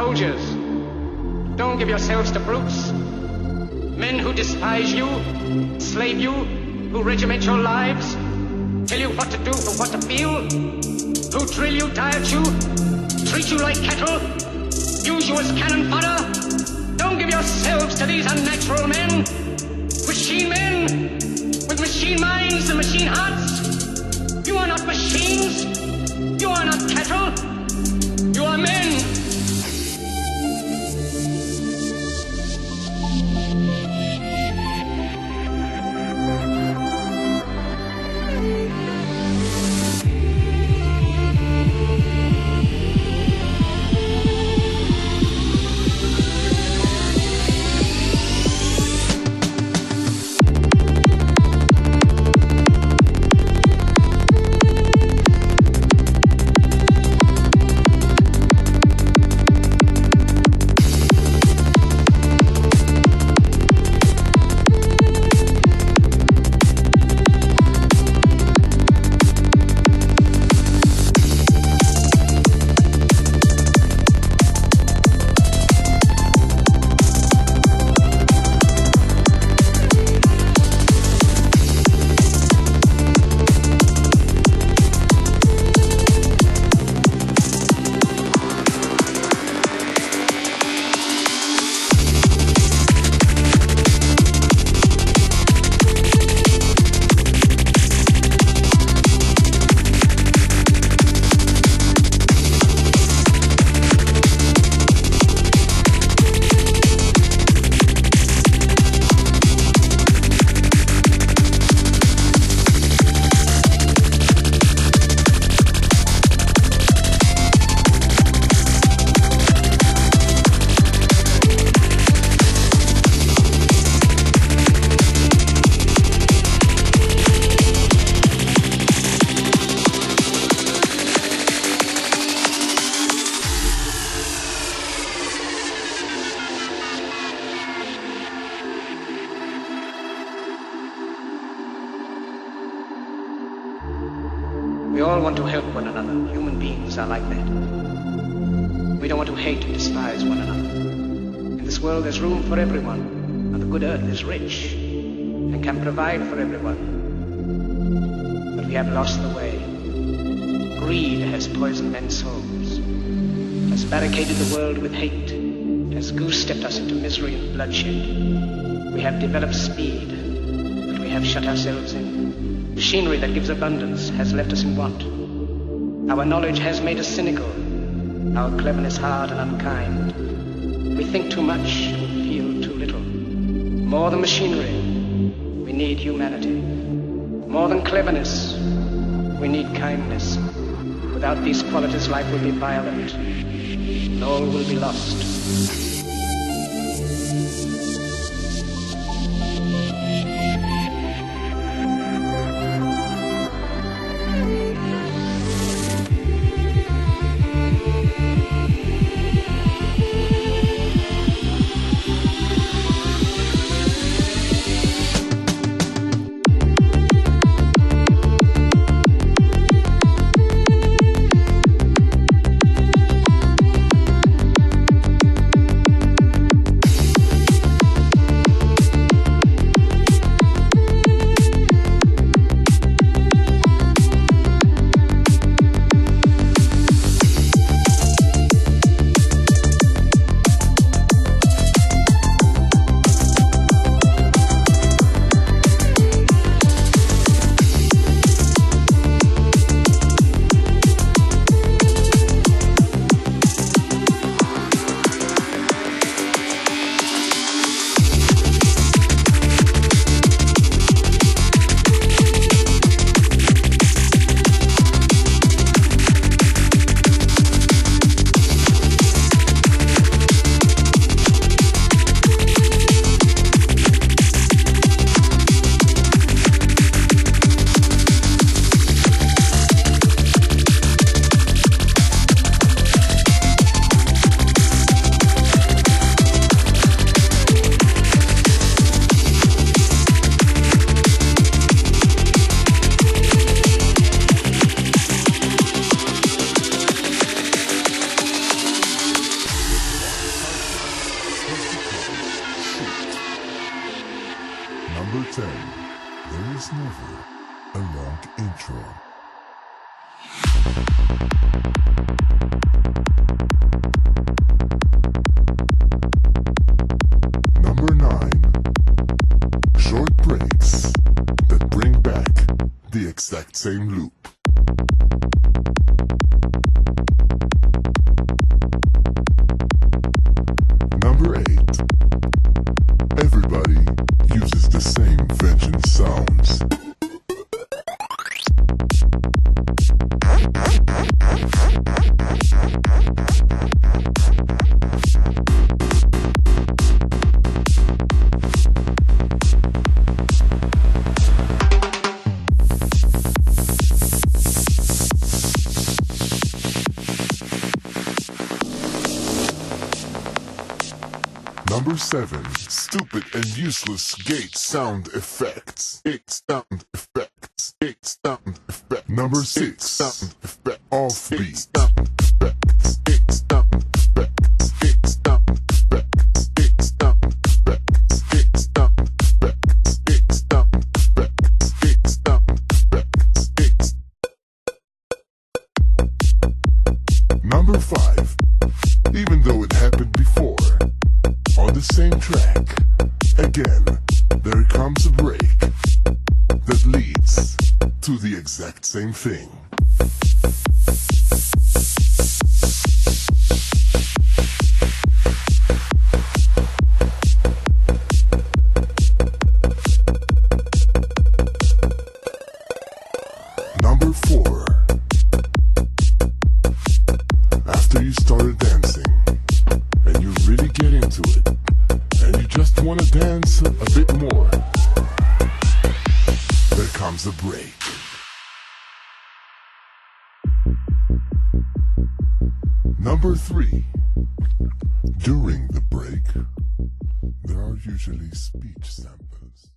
soldiers. Don't give yourselves to brutes. Men who despise you, slave you, who regiment your lives, tell you what to do and what to feel, who drill you, diet you, treat you like cattle, use you as cannon fodder. Don't give yourselves to these unnatural men, machine men, with machine minds and machine hearts. You are not machines. You are not cattle. You are men. We all want to help one another. Human beings are like that. We don't want to hate and despise one another. In this world there's room for everyone, and the good earth is rich and can provide for everyone. But we have lost the way. Greed has poisoned men's souls, has barricaded the world with hate, has goose-stepped us into misery and bloodshed. We have developed speed, but we have shut ourselves in. Machinery that gives abundance has left us in want. Our knowledge has made us cynical, our cleverness hard and unkind. We think too much and feel too little. More than machinery, we need humanity. More than cleverness, we need kindness. Without these qualities, life will be violent, and all will be lost. Number 10. There is never a long intro. Number 9. Short breaks that bring back the exact same loop. Number 8. Everybody uses the same vengeance sounds. Number 7. Stupid and useless gate sound effects. Number 6. Sound effect. Offbeat. Number 5. Even though it happened before, on the same track, again, there comes a break that leads to the exact same thing. Number 4. After you started dancing, and you really get into it, and you just want to dance a bit more, there comes a break. Number 3. During the break, there are usually speech samples.